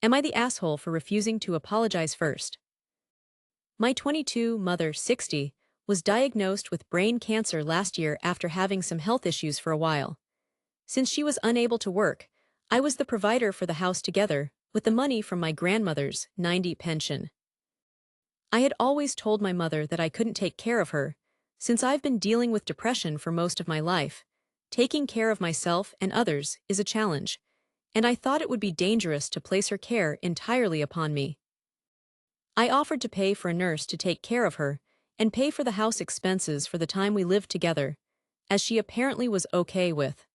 Am I the asshole for refusing to apologize first? My 22 mother, 60, was diagnosed with brain cancer last year after having some health issues for a while. Since she was unable to work, I was the provider for the house together, with the money from my grandmother's 90 pension. I had always told my mother that I couldn't take care of her, since I've been dealing with depression for most of my life. Taking care of myself and others is a challenge, and I thought it would be dangerous to place her care entirely upon me. I offered to pay for a nurse to take care of her and pay for the house expenses for the time we lived together, as she apparently was okay with.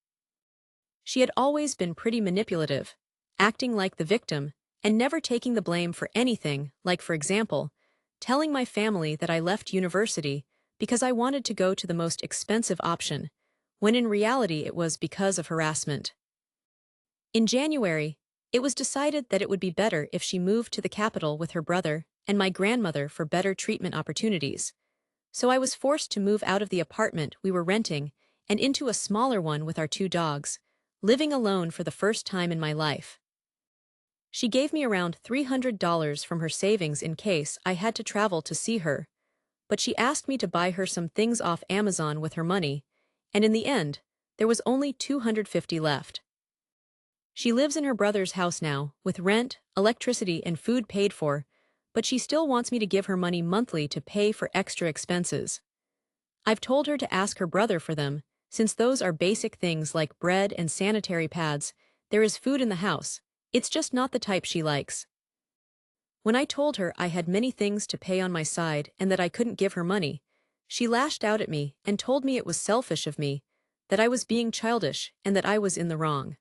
She had always been pretty manipulative, acting like the victim and never taking the blame for anything, like, for example, telling my family that I left university because I wanted to go to the most expensive option, when in reality it was because of harassment. In January, it was decided that it would be better if she moved to the capital with her brother and my grandmother for better treatment opportunities. So I was forced to move out of the apartment we were renting and into a smaller one with our two dogs, living alone for the first time in my life. She gave me around $300 from her savings in case I had to travel to see her, but she asked me to buy her some things off Amazon with her money, and in the end, there was only $250 left. She lives in her brother's house now, with rent, electricity, and food paid for, but she still wants me to give her money monthly to pay for extra expenses. I've told her to ask her brother for them, since those are basic things like bread and sanitary pads. There is food in the house, it's just not the type she likes. When I told her I had many things to pay on my side and that I couldn't give her money, she lashed out at me and told me it was selfish of me, that I was being childish and that I was in the wrong.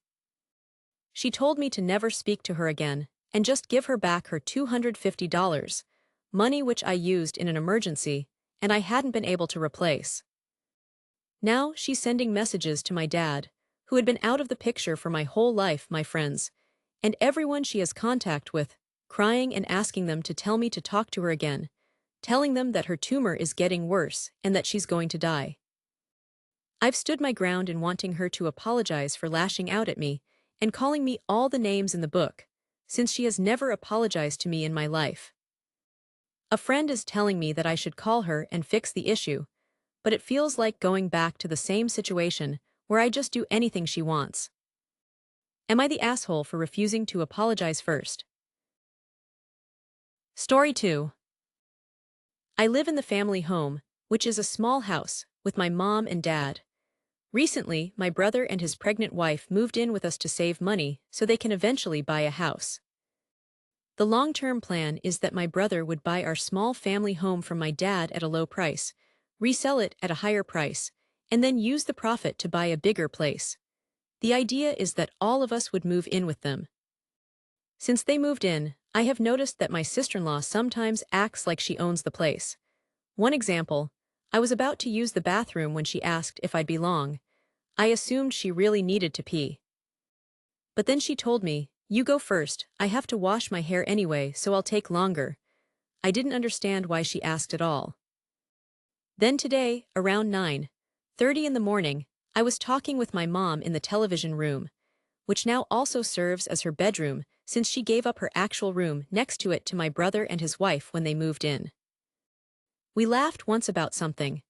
She told me to never speak to her again and just give her back her $250, money which I used in an emergency and I hadn't been able to replace. Now she's sending messages to my dad, who had been out of the picture for my whole life, my friends, and everyone she has contact with, crying and asking them to tell me to talk to her again, telling them that her tumor is getting worse and that she's going to die. I've stood my ground in wanting her to apologize for lashing out at me and calling me all the names in the book, since she has never apologized to me in my life. A friend is telling me that I should call her and fix the issue, but it feels like going back to the same situation where I just do anything she wants. Am I the asshole for refusing to apologize first? Story 2. I live in the family home, which is a small house, with my mom and dad. Recently, my brother and his pregnant wife moved in with us to save money so they can eventually buy a house. The long-term plan is that my brother would buy our small family home from my dad at a low price, resell it at a higher price, and then use the profit to buy a bigger place. The idea is that all of us would move in with them. Since they moved in, I have noticed that my sister-in-law sometimes acts like she owns the place. One example, I was about to use the bathroom when she asked if I'd be long. I assumed she really needed to pee. But then she told me, "You go first, I have to wash my hair anyway, so I'll take longer." I didn't understand why she asked at all. Then today, around 9:30 in the morning, I was talking with my mom in the television room, which now also serves as her bedroom since she gave up her actual room next to it to my brother and his wife when they moved in. We laughed once about something.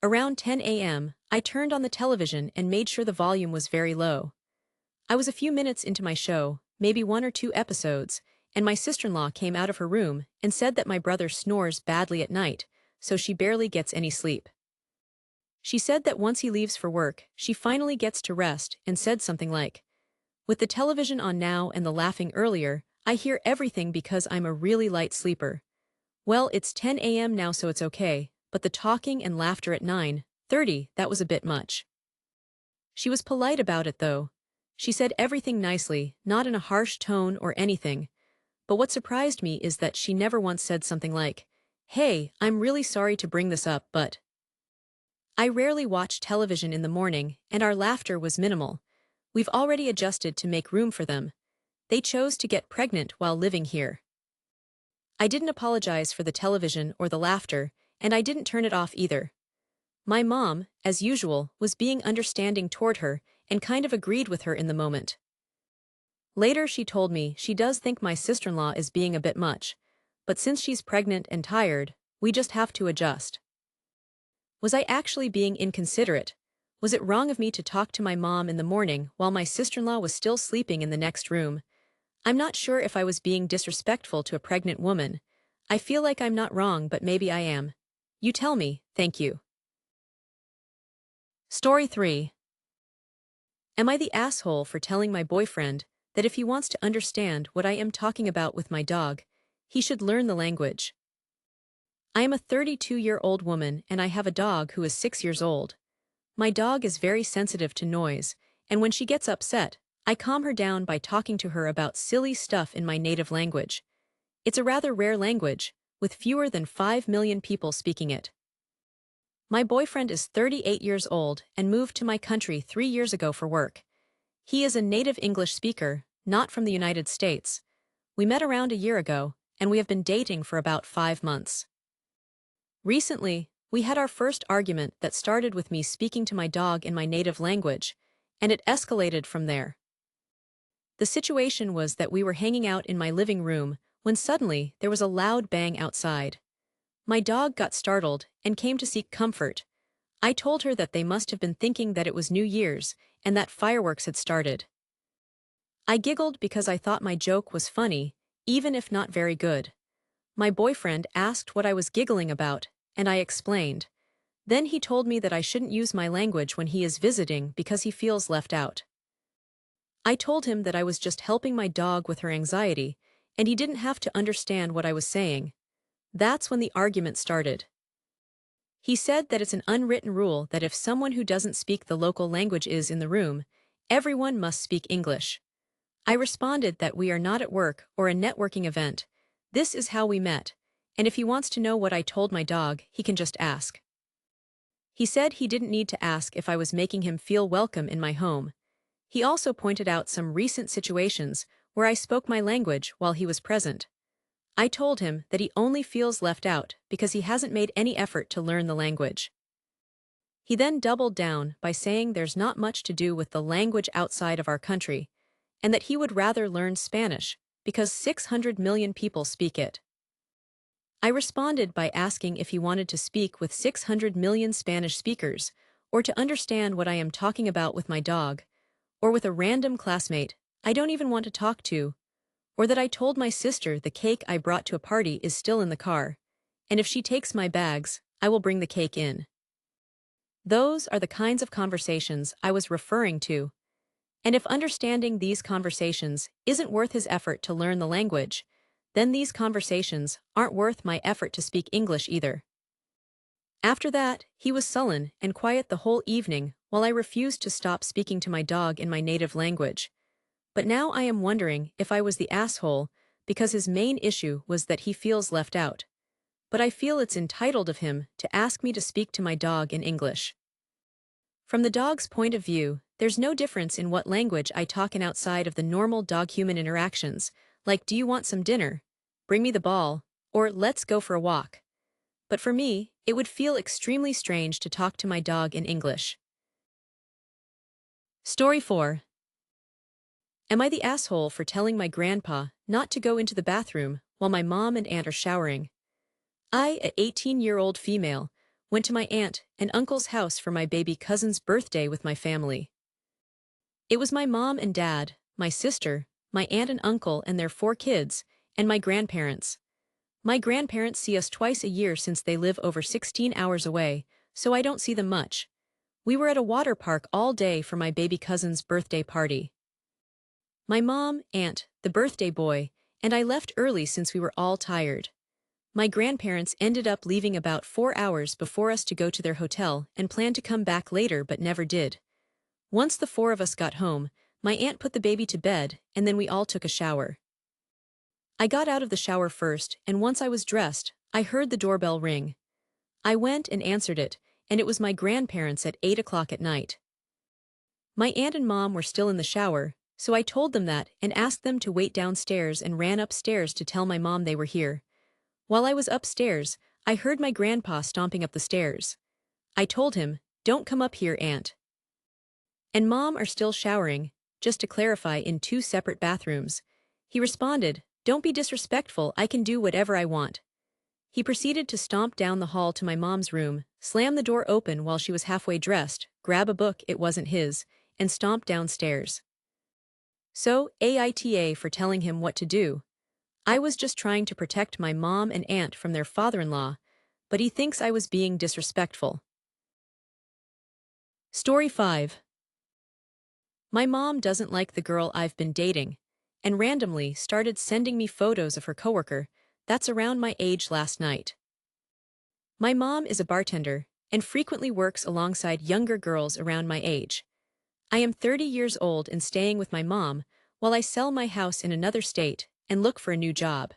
Around 10 a.m., I turned on the television and made sure the volume was very low. I was a few minutes into my show, maybe 1 or 2 episodes, and my sister-in-law came out of her room and said that my brother snores badly at night, so she barely gets any sleep. She said that once he leaves for work, she finally gets to rest and said something like, "With the television on now and the laughing earlier, I hear everything because I'm a really light sleeper." Well, it's 10 a.m. now, so it's okay, but the talking and laughter at 9:30, that was a bit much. She was polite about it though. She said everything nicely, not in a harsh tone or anything. But what surprised me is that she never once said something like, "Hey, I'm really sorry to bring this up, but..." I rarely watch television in the morning, and our laughter was minimal. We've already adjusted to make room for them. They chose to get pregnant while living here. I didn't apologize for the television or the laughter, and I didn't turn it off either. My mom, as usual, was being understanding toward her and kind of agreed with her in the moment. Later, she told me she does think my sister-in-law is being a bit much, but since she's pregnant and tired, we just have to adjust. Was I actually being inconsiderate? Was it wrong of me to talk to my mom in the morning while my sister-in-law was still sleeping in the next room? I'm not sure if I was being disrespectful to a pregnant woman. I feel like I'm not wrong, but maybe I am. You tell me, thank you. Story 3. Am I the asshole for telling my boyfriend that if he wants to understand what I am talking about with my dog, he should learn the language? I am a 32-year-old woman and I have a dog who is 6 years old. My dog is very sensitive to noise, and when she gets upset, I calm her down by talking to her about silly stuff in my native language. It's a rather rare language, with fewer than 5 million people speaking it. My boyfriend is 38 years old and moved to my country 3 years ago for work. He is a native English speaker, not from the United States. We met around a year ago, and we have been dating for about 5 months. Recently, we had our first argument that started with me speaking to my dog in my native language, and it escalated from there. The situation was that we were hanging out in my living room when suddenly there was a loud bang outside. My dog got startled and came to seek comfort. I told her that they must have been thinking that it was New Year's and that fireworks had started. I giggled because I thought my joke was funny, even if not very good. My boyfriend asked what I was giggling about, and I explained. Then he told me that I shouldn't use my language when he is visiting because he feels left out. I told him that I was just helping my dog with her anxiety, and he didn't have to understand what I was saying. That's when the argument started. He said that it's an unwritten rule that if someone who doesn't speak the local language is in the room, everyone must speak English. I responded that we are not at work or a networking event. This is how we met, and if he wants to know what I told my dog, he can just ask. He said he didn't need to ask if I was making him feel welcome in my home. He also pointed out some recent situations where I spoke my language while he was present. I told him that he only feels left out because he hasn't made any effort to learn the language. He then doubled down by saying there's not much to do with the language outside of our country, and that he would rather learn Spanish because 600 million people speak it. I responded by asking if he wanted to speak with 600 million Spanish speakers, or to understand what I am talking about with my dog, or with a random classmate I don't even want to talk to, or that I told my sister the cake I brought to a party is still in the car, and if she takes my bags, I will bring the cake in. Those are the kinds of conversations I was referring to. And if understanding these conversations isn't worth his effort to learn the language, then these conversations aren't worth my effort to speak English either. After that, he was sullen and quiet the whole evening while I refused to stop speaking to my dog in my native language. But now I am wondering if I was the asshole because his main issue was that he feels left out. But I feel it's entitled of him to ask me to speak to my dog in English. From the dog's point of view, there's no difference in what language I talk in outside of the normal dog-human interactions, like do you want some dinner, bring me the ball, or let's go for a walk. But for me, it would feel extremely strange to talk to my dog in English. Story 4. Am I the asshole for telling my grandpa not to go into the bathroom while my mom and aunt are showering? I, an 18-year-old female, went to my aunt and uncle's house for my baby cousin's birthday with my family. It was my mom and dad, my sister, my aunt and uncle and their 4 kids, and my grandparents. My grandparents see us twice a year since they live over 16 hours away, so I don't see them much. We were at a water park all day for my baby cousin's birthday party. My mom, aunt, the birthday boy, and I left early since we were all tired. My grandparents ended up leaving about 4 hours before us to go to their hotel and planned to come back later but never did. Once the 4 of us got home, my aunt put the baby to bed and then we all took a shower. I got out of the shower first, and once I was dressed, I heard the doorbell ring. I went and answered it, and it was my grandparents at 8 o'clock at night. My aunt and mom were still in the shower, so I told them that and asked them to wait downstairs and ran upstairs to tell my mom they were here. While I was upstairs, I heard my grandpa stomping up the stairs. I told him, "Don't come up here, Aunt and Mom are still showering, just to clarify, in two separate bathrooms. He responded, "Don't be disrespectful, I can do whatever I want." He proceeded to stomp down the hall to my mom's room, slam the door open while she was halfway dressed, grab a book it wasn't his, and stomp downstairs. So, AITA for telling him what to do. I was just trying to protect my mom and aunt from their father-in-law, but he thinks I was being disrespectful. Story 5. My mom doesn't like the girl I've been dating, and randomly started sending me photos of her coworker that's around my age last night. My mom is a bartender and frequently works alongside younger girls around my age. I am 30 years old and staying with my mom while I sell my house in another state and look for a new job.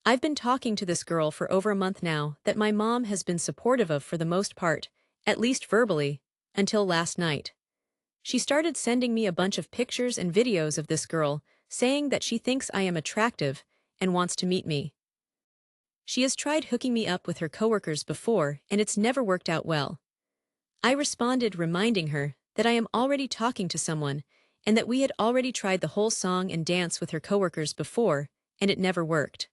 I've been talking to this girl for over a month now that my mom has been supportive of for the most part, at least verbally, until last night. She started sending me a bunch of pictures and videos of this girl, saying that she thinks I am attractive and wants to meet me. She has tried hooking me up with her coworkers before, and it's never worked out well. I responded reminding her that I am already talking to someone and that we had already tried the whole song and dance with her coworkers before, and it never worked.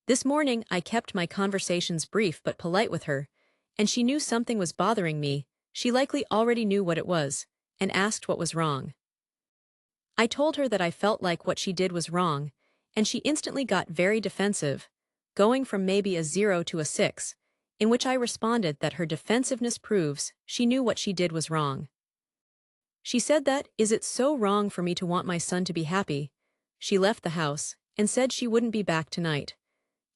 This morning I kept my conversations brief but polite with her, and she knew something was bothering me. She likely already knew what it was, and asked what was wrong. I told her that I felt like what she did was wrong, and she instantly got very defensive, going from maybe a 0 to a 6, in which I responded that her defensiveness proves she knew what she did was wrong. She said that, "Is it so wrong for me to want my son to be happy?" She left the house, and said she wouldn't be back tonight.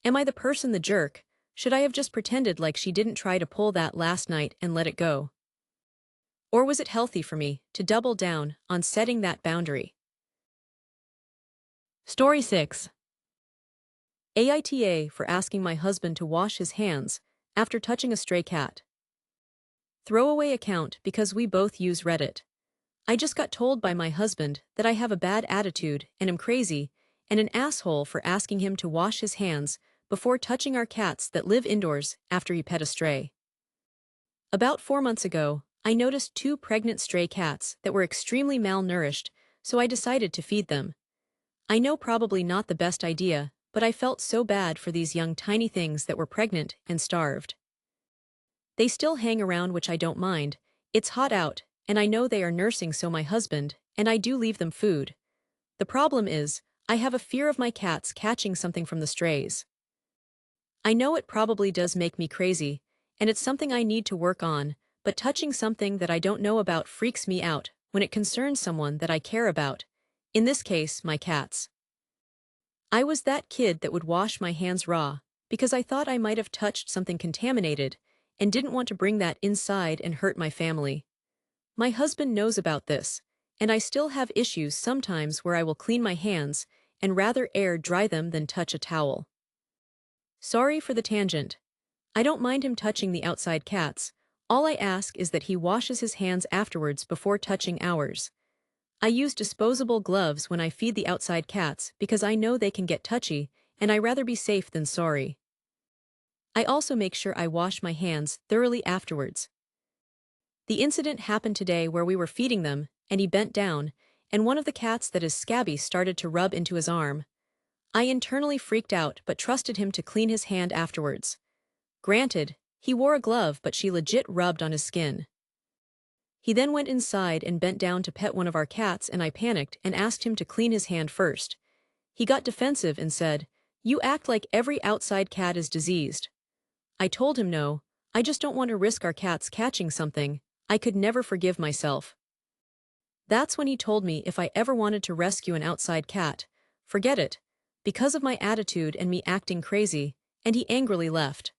Am I the person, the jerk? Should I have just pretended like she didn't try to pull that last night and let it go? Or was it healthy for me to double down on setting that boundary? Story 6. AITA for asking my husband to wash his hands after touching a stray cat. Throwaway account because we both use Reddit. I just got told by my husband that I have a bad attitude and am crazy and an asshole for asking him to wash his hands before touching our cats that live indoors after he pet a stray. About 4 months ago, I noticed 2 pregnant stray cats that were extremely malnourished, so I decided to feed them. I know probably not the best idea, but I felt so bad for these young tiny things that were pregnant and starved. They still hang around, which I don't mind. It's hot out, and I know they are nursing, so my husband and I do leave them food. The problem is, I have a fear of my cats catching something from the strays. I know it probably does make me crazy, and it's something I need to work on, but touching something that I don't know about freaks me out when it concerns someone that I care about, in this case, my cats. I was that kid that would wash my hands raw, because I thought I might have touched something contaminated, and didn't want to bring that inside and hurt my family. My husband knows about this, and I still have issues sometimes where I will clean my hands and rather air dry them than touch a towel. Sorry for the tangent. I don't mind him touching the outside cats. All I ask is that he washes his hands afterwards before touching ours. I use disposable gloves when I feed the outside cats because I know they can get touchy, and I rather be safe than sorry. I also make sure I wash my hands thoroughly afterwards. The incident happened today where we were feeding them, and he bent down, and one of the cats that is scabby started to rub into his arm. I internally freaked out but trusted him to clean his hand afterwards. Granted, he wore a glove, but she legit rubbed on his skin. He then went inside and bent down to pet one of our cats, and I panicked and asked him to clean his hand first. He got defensive and said, "You act like every outside cat is diseased." I told him no, I just don't want to risk our cats catching something. I could never forgive myself. That's when he told me if I ever wanted to rescue an outside cat, forget it, because of my attitude and me acting crazy, and he angrily left.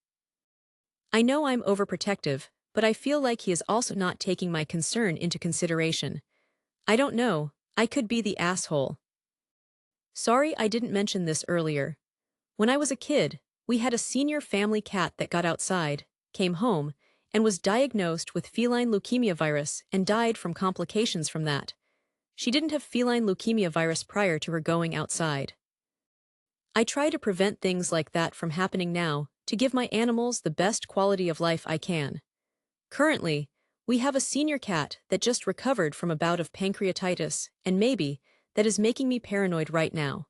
I know I'm overprotective, but I feel like he is also not taking my concern into consideration. I don't know, I could be the asshole. Sorry I didn't mention this earlier. When I was a kid, we had a senior family cat that got outside, came home, and was diagnosed with feline leukemia virus and died from complications from that. She didn't have feline leukemia virus prior to her going outside. I try to prevent things like that from happening now, to give my animals the best quality of life I can. Currently, We have a senior cat that just recovered from a bout of pancreatitis, and maybe, that is making me paranoid right now.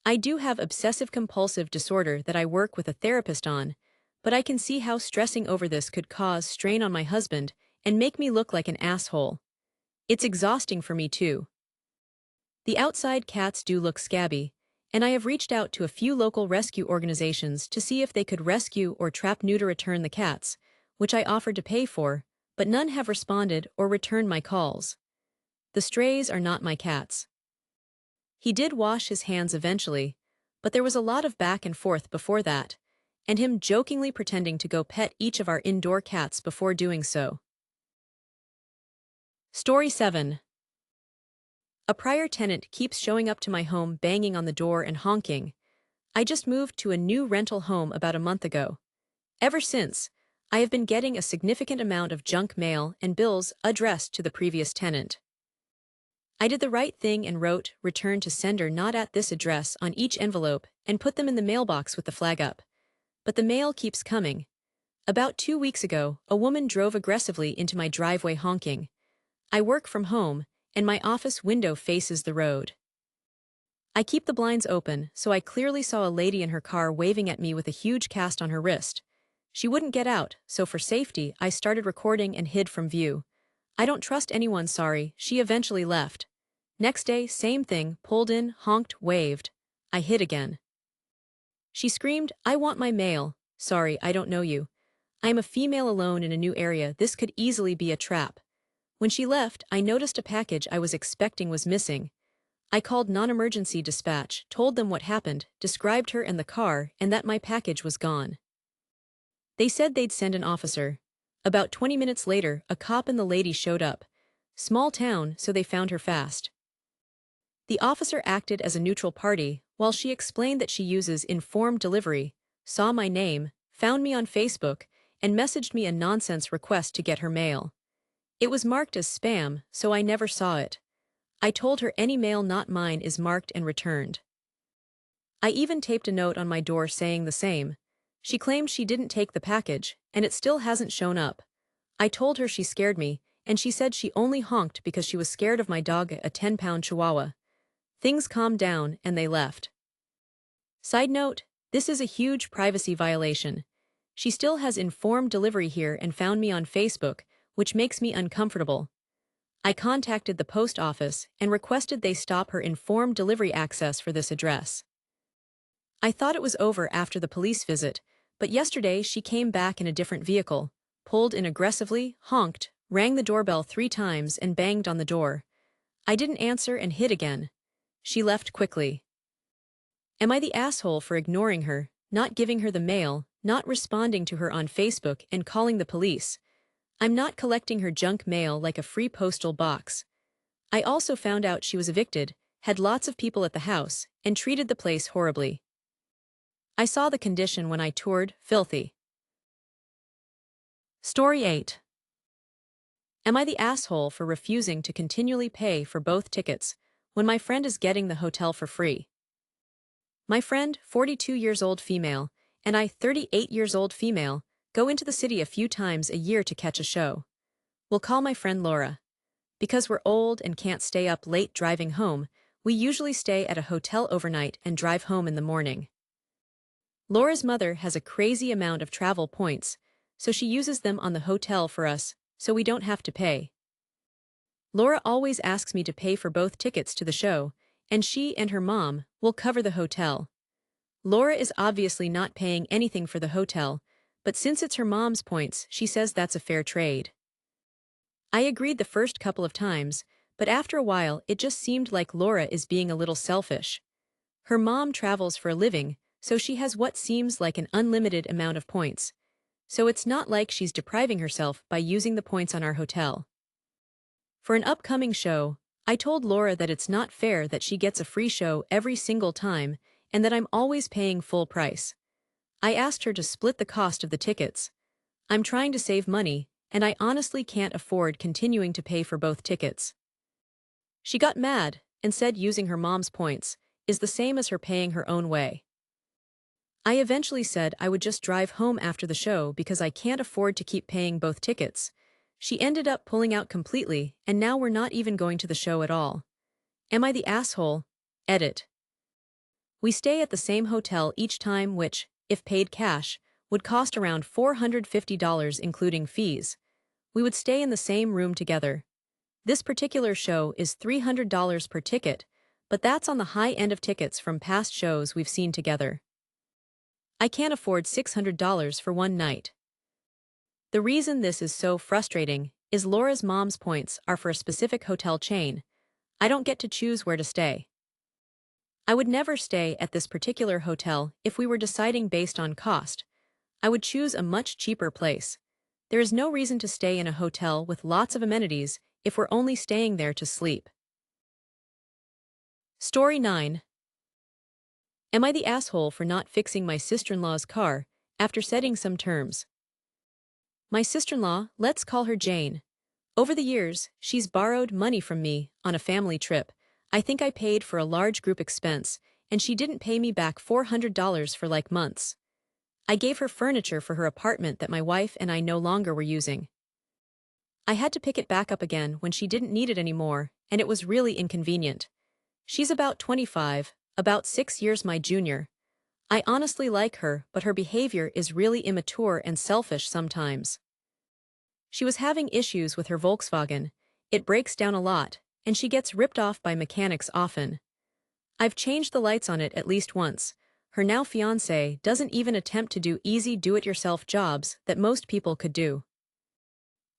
I do have obsessive-compulsive disorder that I work with a therapist on, but I can see how stressing over this could cause strain on my husband and make me look like an asshole. It's exhausting for me too. The outside cats do look scabby, and I have reached out to a few local rescue organizations to see if they could rescue or trap-neuter return the cats, which I offered to pay for, but none have responded or returned my calls. The strays are not my cats. He did wash his hands eventually, but there was a lot of back and forth before that, and him jokingly pretending to go pet each of our indoor cats before doing so. Story 7. A prior tenant keeps showing up to my home banging on the door and honking. I just moved to a new rental home about a month ago. Ever since, I have been getting a significant amount of junk mail and bills addressed to the previous tenant. I did the right thing and wrote "Return to sender not at this address" on each envelope and put them in the mailbox with the flag up. But the mail keeps coming. About 2 weeks ago, a woman drove aggressively into my driveway honking. I work from home, and my office window faces the road. I keep the blinds open, so I clearly saw a lady in her car waving at me with a huge cast on her wrist. She wouldn't get out, so for safety, I started recording and hid from view. I don't trust anyone, sorry. She eventually left. Next day, same thing, pulled in, honked, waved. I hid again. She screamed, "I want my mail." Sorry, I don't know you. I am a female alone in a new area, this could easily be a trap. When she left, I noticed a package I was expecting was missing. I called non-emergency dispatch, told them what happened, described her and the car, and that my package was gone. They said they'd send an officer. About 20 minutes later, a cop and the lady showed up. Small town, so they found her fast. The officer acted as a neutral party, while she explained that she uses informed delivery, saw my name, found me on Facebook, and messaged me a nonsense request to get her mail. It was marked as spam, so I never saw it. I told her any mail not mine is marked and returned. I even taped a note on my door saying the same. She claimed she didn't take the package, and it still hasn't shown up. I told her she scared me, and she said she only honked because she was scared of my dog, a 10-pound Chihuahua. Things calmed down, and they left. Side note, this is a huge privacy violation. She still has informed delivery here and found me on Facebook, which makes me uncomfortable. I contacted the post office and requested they stop her informed delivery access for this address. I thought it was over after the police visit, but yesterday she came back in a different vehicle, pulled in aggressively, honked, rang the doorbell 3 times and banged on the door. I didn't answer and hid again. She left quickly. Am I the asshole for ignoring her, not giving her the mail, not responding to her on Facebook and calling the police? I'm not collecting her junk mail like a free postal box. I also found out she was evicted, had lots of people at the house, and treated the place horribly. I saw the condition when I toured, filthy. Story 8. Am I the asshole for refusing to continually pay for both tickets when my friend is getting the hotel for free? My friend, 42 years old female, and I, 38 years old female, go into the city a few times a year to catch a show. We'll call my friend Laura. Because we're old and can't stay up late driving home, we usually stay at a hotel overnight and drive home in the morning. Laura's mother has a crazy amount of travel points, so she uses them on the hotel for us, so we don't have to pay. Laura always asks me to pay for both tickets to the show, and she and her mom will cover the hotel. Laura is obviously not paying anything for the hotel, but since it's her mom's points, she says that's a fair trade. I agreed the first couple of times, but after a while it just seemed like Laura is being a little selfish. Her mom travels for a living, so she has what seems like an unlimited amount of points. So it's not like she's depriving herself by using the points on our hotel. For an upcoming show, I told Laura that it's not fair that she gets a free show every single time and that I'm always paying full price. I asked her to split the cost of the tickets. I'm trying to save money, and I honestly can't afford continuing to pay for both tickets. She got mad and said using her mom's points is the same as her paying her own way. I eventually said I would just drive home after the show because I can't afford to keep paying both tickets. She ended up pulling out completely, and now we're not even going to the show at all. Am I the asshole? Edit. We stay at the same hotel each time which, if paid cash, would cost around $450 including fees. We would stay in the same room together. This particular show is $300 per ticket, but that's on the high end of tickets from past shows we've seen together. I can't afford $600 for one night. The reason this is so frustrating is Laura's mom's points are for a specific hotel chain. I don't get to choose where to stay. I would never stay at this particular hotel if we were deciding based on cost. I would choose a much cheaper place. There is no reason to stay in a hotel with lots of amenities if we're only staying there to sleep. Story 9. Am I the asshole for not fixing my sister-in-law's car after setting some terms? My sister-in-law, let's call her Jane. Over the years, she's borrowed money from me on a family trip. I think I paid for a large group expense, and she didn't pay me back $400 for like months. I gave her furniture for her apartment that my wife and I no longer were using. I had to pick it back up again when she didn't need it anymore, and it was really inconvenient. She's about 25, about 6 years my junior. I honestly like her, but her behavior is really immature and selfish sometimes. She was having issues with her Volkswagen. It breaks down a lot, and she gets ripped off by mechanics often. I've changed the lights on it at least once. Her now fiancé doesn't even attempt to do easy do-it-yourself jobs that most people could do.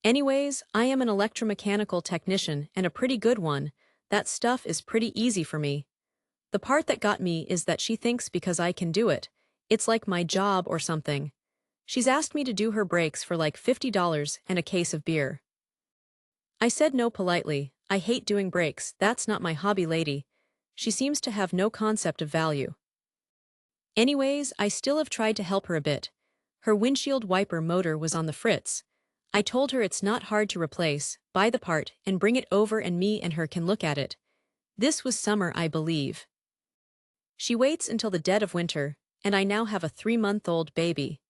Anyways, I am an electromechanical technician and a pretty good one. That stuff is pretty easy for me. The part that got me is that she thinks because I can do it, it's like my job or something. She's asked me to do her brakes for like $50 and a case of beer. I said no politely. I hate doing brakes, that's not my hobby, lady. She seems to have no concept of value. Anyways, I still have tried to help her a bit. Her windshield wiper motor was on the fritz. I told her it's not hard to replace, buy the part, and bring it over and me and her can look at it. This was summer, I believe. She waits until the dead of winter, and I now have a 3-month-old baby.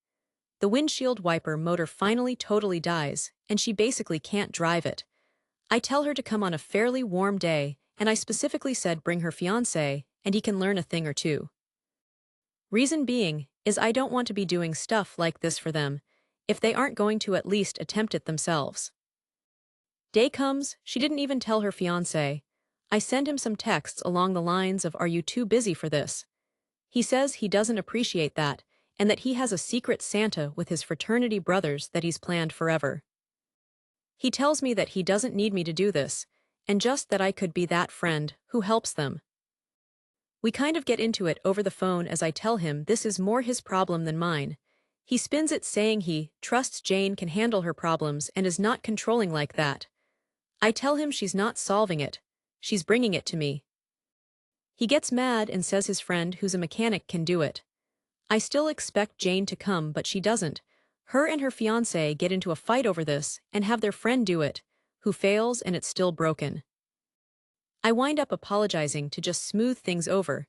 The windshield wiper motor finally totally dies, and she basically can't drive it. I tell her to come on a fairly warm day, and I specifically said bring her fiancé, and he can learn a thing or two. Reason being is I don't want to be doing stuff like this for them, if they aren't going to at least attempt it themselves. Day comes, she didn't even tell her fiancé. I send him some texts along the lines of "Are you too busy for this?" He says he doesn't appreciate that, and that he has a secret Santa with his fraternity brothers that he's planned forever. He tells me that he doesn't need me to do this, and just that I could be that friend who helps them. We kind of get into it over the phone as I tell him this is more his problem than mine. He spins it saying he trusts Jane can handle her problems and is not controlling like that. I tell him she's not solving it, she's bringing it to me. He gets mad and says his friend who's a mechanic can do it. I still expect Jane to come, but she doesn't. Her and her fiancé get into a fight over this and have their friend do it, who fails and it's still broken. I wind up apologizing to just smooth things over,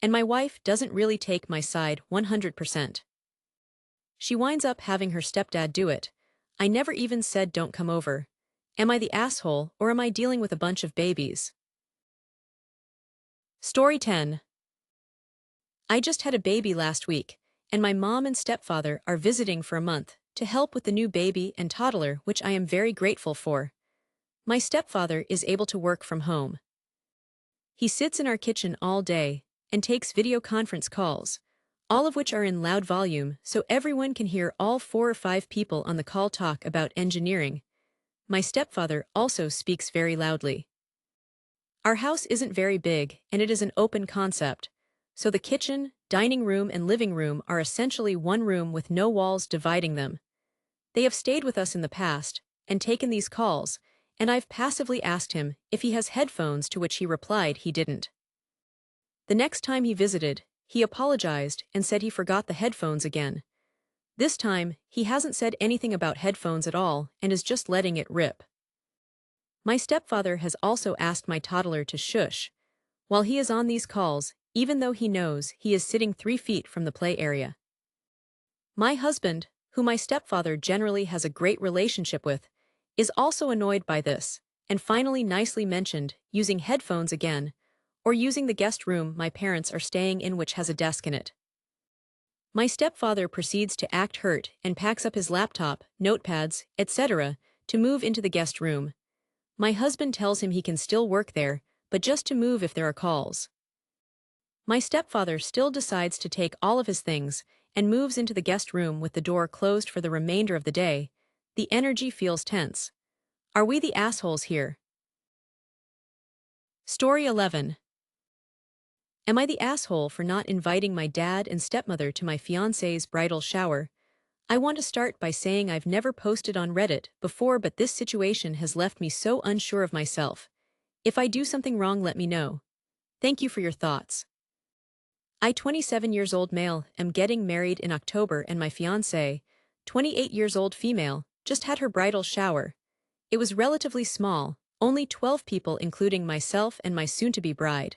and my wife doesn't really take my side 100%. She winds up having her stepdad do it. I never even said don't come over. Am I the asshole or am I dealing with a bunch of babies? Story 10. I just had a baby last week, and my mom and stepfather are visiting for a month to help with the new baby and toddler, which I am very grateful for. My stepfather is able to work from home. He sits in our kitchen all day and takes video conference calls, all of which are in loud volume so everyone can hear all 4 or 5 people on the call talk about engineering. My stepfather also speaks very loudly. Our house isn't very big and it is an open concept, so the kitchen, dining room and living room are essentially one room with no walls dividing them. They have stayed with us in the past and taken these calls, and I've passively asked him if he has headphones, to which he replied he didn't. The next time he visited, he apologized and said he forgot the headphones again. This time, he hasn't said anything about headphones at all and is just letting it rip. My stepfather has also asked my toddler to shush while he is on these calls, even though he knows he is sitting 3 feet from the play area. My husband, who my stepfather generally has a great relationship with, is also annoyed by this, and finally nicely mentioned using headphones again, or using the guest room my parents are staying in which has a desk in it. My stepfather proceeds to act hurt and packs up his laptop, notepads, etc., to move into the guest room. My husband tells him he can still work there, but just to move if there are calls. My stepfather still decides to take all of his things and moves into the guest room with the door closed for the remainder of the day. The energy feels tense. Are we the assholes here? Story 11. Am I the asshole for not inviting my dad and stepmother to my fiancé's bridal shower? I want to start by saying I've never posted on Reddit before, but this situation has left me so unsure of myself. If I do something wrong, let me know. Thank you for your thoughts. I, 27 years old male, am getting married in October, and my fiancée, 28 years old female, just had her bridal shower. It was relatively small, only 12 people including myself and my soon-to-be bride.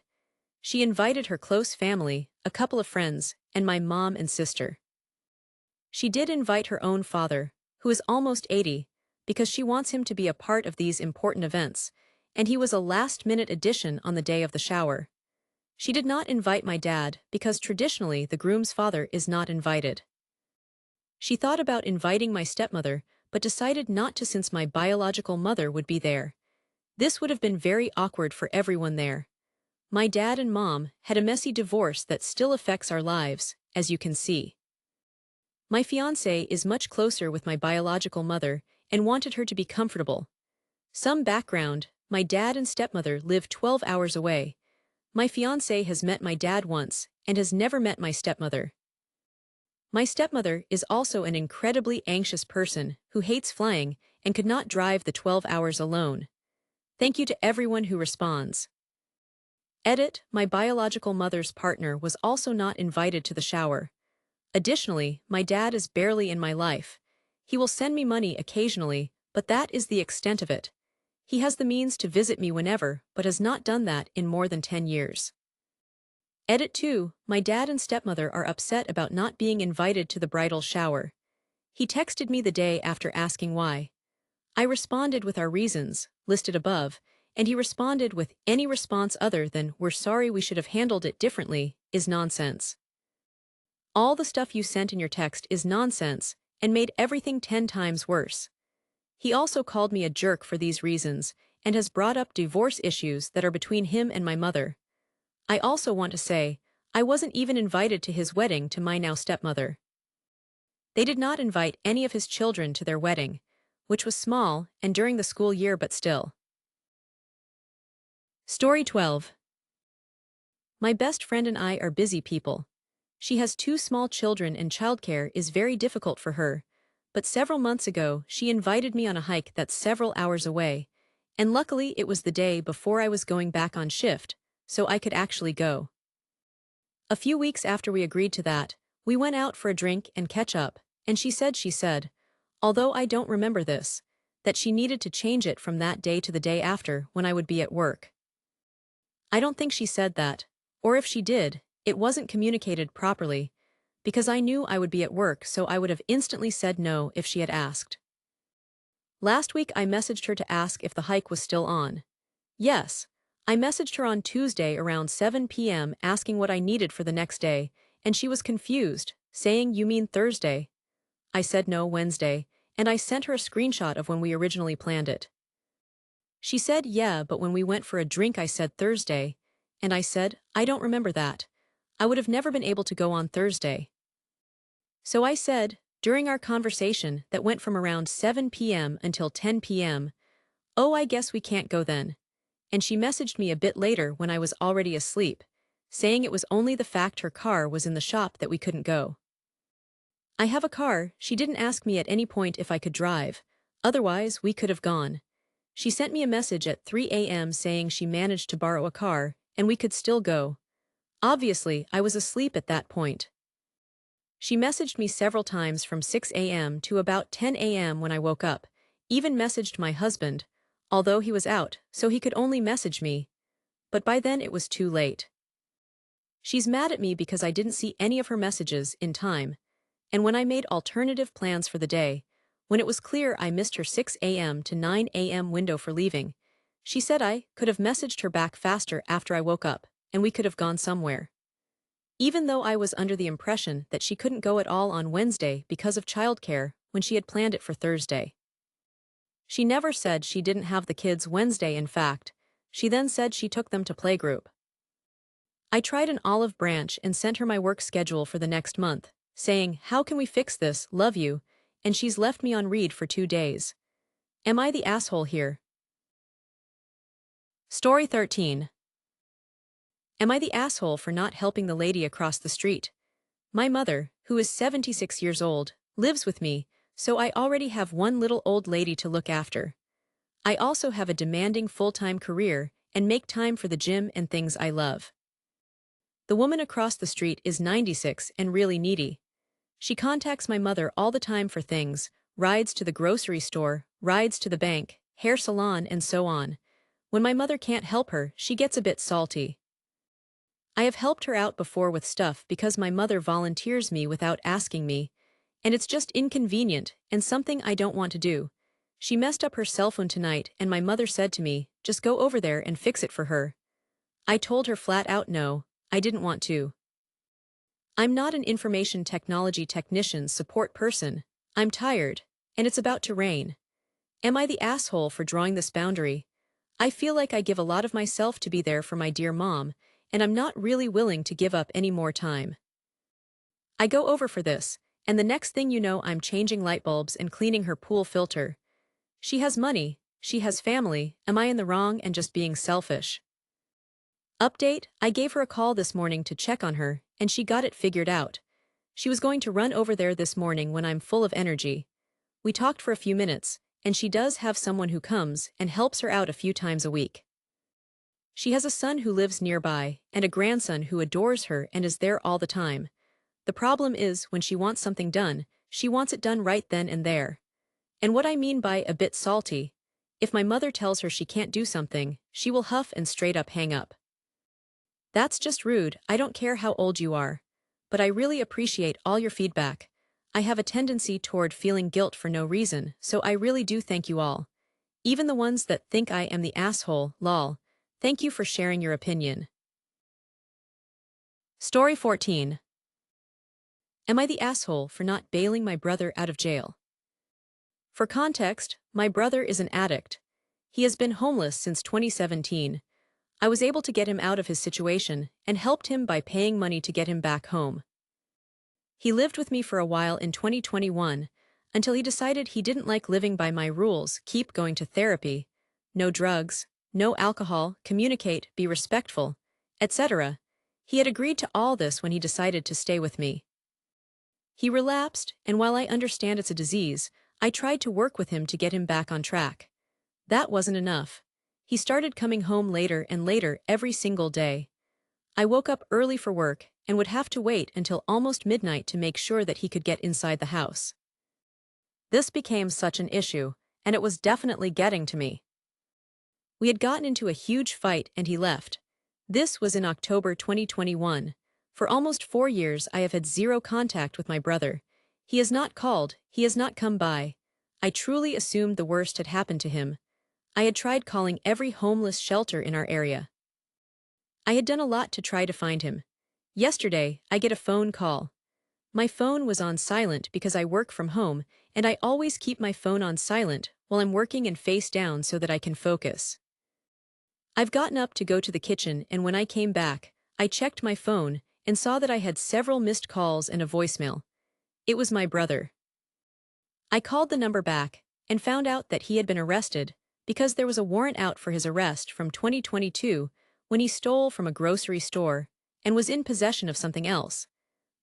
She invited her close family, a couple of friends, and my mom and sister. She did invite her own father, who is almost 80, because she wants him to be a part of these important events, and he was a last-minute addition on the day of the shower. She did not invite my dad because traditionally the groom's father is not invited. She thought about inviting my stepmother, but decided not to since my biological mother would be there. This would have been very awkward for everyone there. My dad and mom had a messy divorce that still affects our lives, as you can see. My fiancé is much closer with my biological mother and wanted her to be comfortable. Some background: my dad and stepmother live 12 hours away. My fiancé has met my dad once and has never met my stepmother. My stepmother is also an incredibly anxious person who hates flying and could not drive the 12 hours alone. Thank you to everyone who responds. Edit: my biological mother's partner was also not invited to the shower. Additionally, my dad is barely in my life. He will send me money occasionally, but that is the extent of it. He has the means to visit me whenever, but has not done that in more than 10 years. Edit 2. My dad and stepmother are upset about not being invited to the bridal shower. He texted me the day after asking why. I responded with our reasons, listed above, and he responded with any response other than "we're sorry, we should have handled it differently" is nonsense. All the stuff you sent in your text is nonsense and made everything 10 times worse. He also called me a jerk for these reasons and has brought up divorce issues that are between him and my mother. I also want to say, I wasn't even invited to his wedding to my now stepmother. They did not invite any of his children to their wedding, which was small and during the school year, but still. Story 12. My best friend and I are busy people. She has 2 small children and childcare is very difficult for her, but several months ago she invited me on a hike that's several hours away, and luckily it was the day before I was going back on shift, so I could actually go. A few weeks after we agreed to that, we went out for a drink and catch up, and she said, although I don't remember this, that she needed to change it from that day to the day after when I would be at work. I don't think she said that, or if she did, it wasn't communicated properly, because I knew I would be at work, so I would have instantly said no if she had asked. Last week I messaged her to ask if the hike was still on. Yes, I messaged her on Tuesday around 7 p.m. asking what I needed for the next day, and she was confused, saying, "You mean Thursday?" I said no, Wednesday, and I sent her a screenshot of when we originally planned it. She said yeah, but when we went for a drink I said Thursday, and I said, I don't remember that. I would have never been able to go on Thursday. So I said, during our conversation that went from around 7 p.m. until 10 p.m., "Oh, I guess we can't go then." And she messaged me a bit later when I was already asleep, saying it was only the fact her car was in the shop that we couldn't go. I have a car. She didn't ask me at any point if I could drive, otherwise we could have gone. She sent me a message at 3 a.m. saying she managed to borrow a car, and we could still go. Obviously, I was asleep at that point. She messaged me several times from 6 a.m. to about 10 a.m. when I woke up, even messaged my husband, although he was out, so he could only message me. But by then it was too late. She's mad at me because I didn't see any of her messages in time, and when I made alternative plans for the day, When it was clear I missed her 6 a.m. to 9 a.m. window for leaving, she said I could have messaged her back faster after I woke up, and we could have gone somewhere. Even though I was under the impression that she couldn't go at all on Wednesday because of childcare when she had planned it for Thursday. She never said she didn't have the kids Wednesday. In fact, she then said she took them to playgroup. I tried an olive branch and sent her my work schedule for the next month, saying, "How can we fix this, love you?" And she's left me on read for 2 days. Am I the asshole here? Story 13. Am I the asshole for not helping the lady across the street? My mother, who is 76 years old, lives with me, so I already have one little old lady to look after. I also have a demanding full-time career and make time for the gym and things I love. The woman across the street is 96 and really needy. She contacts my mother all the time for things, rides to the grocery store, rides to the bank, hair salon, and so on. When my mother can't help her, she gets a bit salty. I have helped her out before with stuff because my mother volunteers me without asking me, and it's just inconvenient and something I don't want to do. She messed up her cell phone tonight and my mother said to me, "Just go over there and fix it for her." I told her flat out no, I didn't want to. I'm not an information technology technician support person. I'm tired, and it's about to rain. Am I the asshole for drawing this boundary? I feel like I give a lot of myself to be there for my dear mom, and I'm not really willing to give up any more time. I go over for this, and the next thing you know I'm changing light bulbs and cleaning her pool filter. She has money, she has family, am I in the wrong and just being selfish? Update, I gave her a call this morning to check on her, and she got it figured out. She was going to run over there this morning when I'm full of energy. We talked for a few minutes, and she does have someone who comes and helps her out a few times a week. She has a son who lives nearby, and a grandson who adores her and is there all the time. The problem is, when she wants something done, she wants it done right then and there. And what I mean by a bit salty, if my mother tells her she can't do something, she will huff and straight up hang up. That's just rude. I don't care how old you are. But I really appreciate all your feedback. I have a tendency toward feeling guilt for no reason, so I really do thank you all. Even the ones that think I am the asshole, lol. Thank you for sharing your opinion. Story 14. Am I the asshole for not bailing my brother out of jail? For context, my brother is an addict. He has been homeless since 2017. I was able to get him out of his situation and helped him by paying money to get him back home. He lived with me for a while in 2021 until he decided he didn't like living by my rules: keep going to therapy, no drugs, no alcohol, communicate, be respectful, etc. He had agreed to all this when he decided to stay with me. He relapsed, and while I understand it's a disease, I tried to work with him to get him back on track. That wasn't enough. He started coming home later and later every single day. I woke up early for work and would have to wait until almost midnight to make sure that he could get inside the house. This became such an issue, and it was definitely getting to me. We had gotten into a huge fight and he left. This was in October 2021. For almost 4 years I have had zero contact with my brother. He has not called, he has not come by. I truly assumed the worst had happened to him. I had tried calling every homeless shelter in our area. I had done a lot to try to find him. Yesterday, I get a phone call. My phone was on silent because I work from home, and I always keep my phone on silent while I'm working and face down so that I can focus. I've gotten up to go to the kitchen, and when I came back, I checked my phone and saw that I had several missed calls and a voicemail. It was my brother. I called the number back and found out that he had been arrested because there was a warrant out for his arrest from 2022 when he stole from a grocery store and was in possession of something else.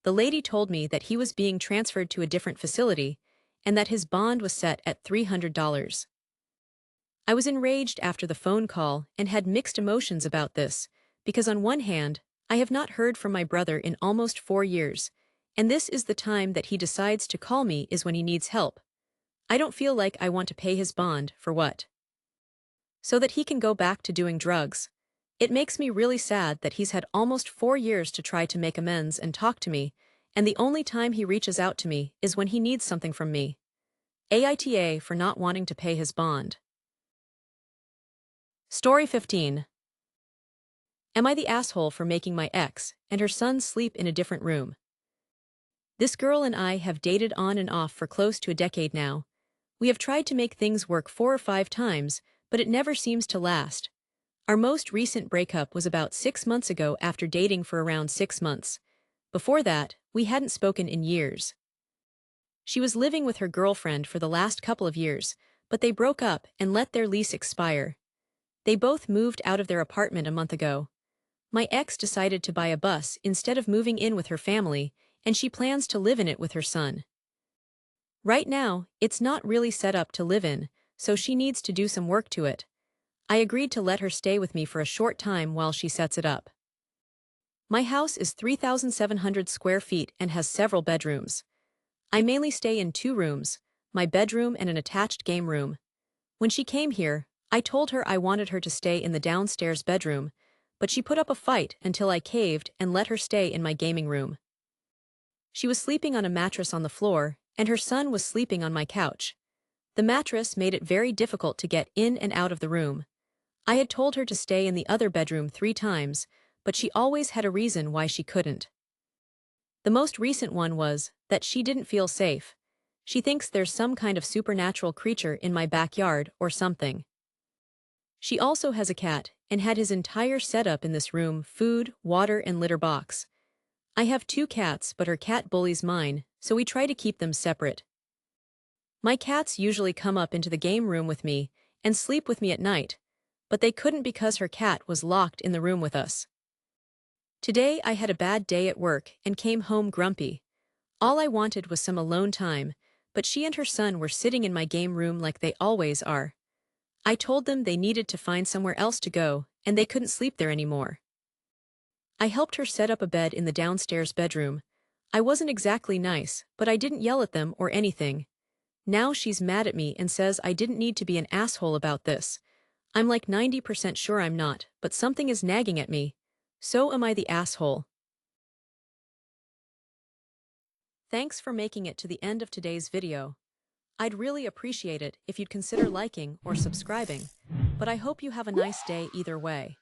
The lady told me that he was being transferred to a different facility and that his bond was set at $300. I was enraged after the phone call and had mixed emotions about this, because on one hand, I have not heard from my brother in almost 4 years, and this is the time that he decides to call me is when he needs help. I don't feel like I want to pay his bond, for what? So that he can go back to doing drugs. It makes me really sad that he's had almost 4 years to try to make amends and talk to me, and the only time he reaches out to me is when he needs something from me. AITA for not wanting to pay his bond. Story 15. Am I the asshole for making my ex and her son sleep in a different room? This girl and I have dated on and off for close to a decade now. We have tried to make things work 4 or 5 times, but it never seems to last. Our most recent breakup was about 6 months ago after dating for around 6 months. Before that, we hadn't spoken in years. She was living with her girlfriend for the last couple of years, but they broke up and let their lease expire. They both moved out of their apartment a month ago. My ex decided to buy a bus instead of moving in with her family, and she plans to live in it with her son. Right now, it's not really set up to live in, so she needs to do some work to it. I agreed to let her stay with me for a short time while she sets it up. My house is 3,700 square feet and has several bedrooms. I mainly stay in 2 rooms, my bedroom and an attached game room. When she came here, I told her I wanted her to stay in the downstairs bedroom, but she put up a fight until I caved and let her stay in my gaming room. She was sleeping on a mattress on the floor, and her son was sleeping on my couch. The mattress made it very difficult to get in and out of the room. I had told her to stay in the other bedroom 3 times, but she always had a reason why she couldn't. The most recent one was that she didn't feel safe. She thinks there's some kind of supernatural creature in my backyard or something. She also has a cat and had his entire setup in this room: food, water, and litter box. I have 2 cats, but her cat bullies mine, so we try to keep them separate. My cats usually come up into the game room with me and sleep with me at night, but they couldn't because her cat was locked in the room with us. Today I had a bad day at work and came home grumpy. All I wanted was some alone time, but she and her son were sitting in my game room like they always are. I told them they needed to find somewhere else to go, and they couldn't sleep there anymore. I helped her set up a bed in the downstairs bedroom. I wasn't exactly nice, but I didn't yell at them or anything. Now she's mad at me and says I didn't need to be an asshole about this. I'm like 90% sure I'm not, but something is nagging at me. So am I the asshole? Thanks for making it to the end of today's video. I'd really appreciate it if you'd consider liking or subscribing, but I hope you have a nice day either way.